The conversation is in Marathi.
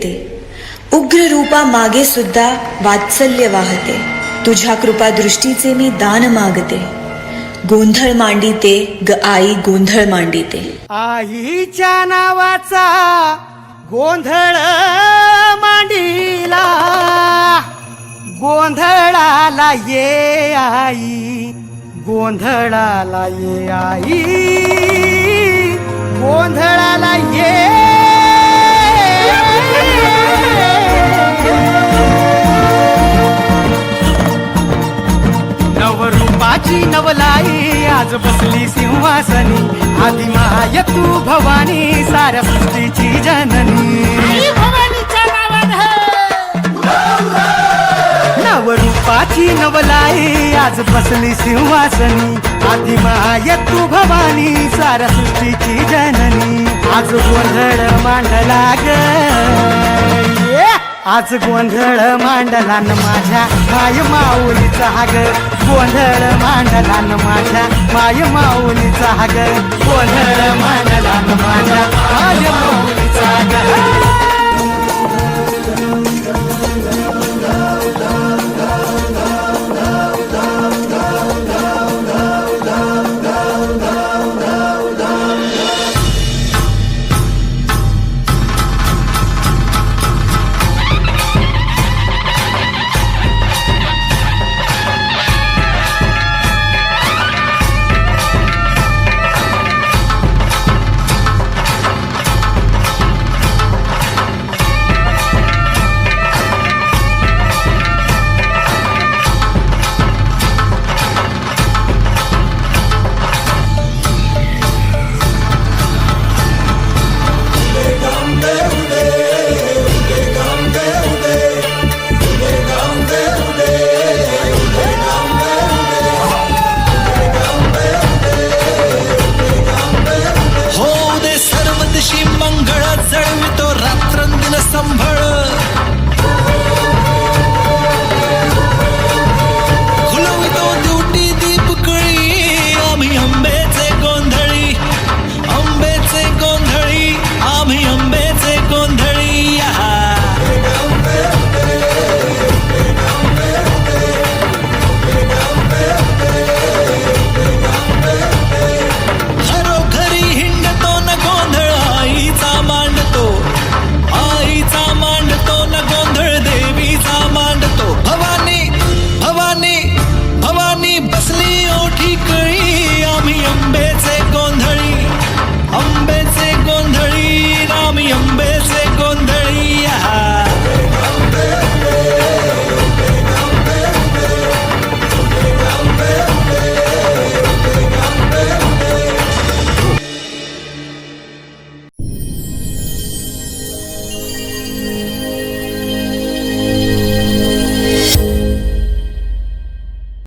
ते उग्र रूपा मागे सुद्धा वात्सल्य वाहते. तुझ्या कृपा दृष्टीचे मी दान मागते. गोंधळ मांडिते ग आई, गोंधळ मांडिते. आईच्या नावाचा गोंधळ मांडीला, गोंधळाला ये आई, गोंधळाला ये आई, गोंधळाला ये. नवरूपाची नवलाई आज बसली सिंहासनी, आदिमाय तू भवानी साऱ्या सृष्टीची जननी. नवरूपाची नवलाई आज बसली सिंहासनी, आदिमाय तू भवानी साऱ्या सृष्टीची जननी. आज गोंधळ मांडला ग, आज गोंधळ मांडला न माझ्या माय माऊलीचा ग, गोंधळ मांडला न माझ्या माय माऊलीचा ग, गोंधळ मांडला न माझ्या माय माऊलीचा ग.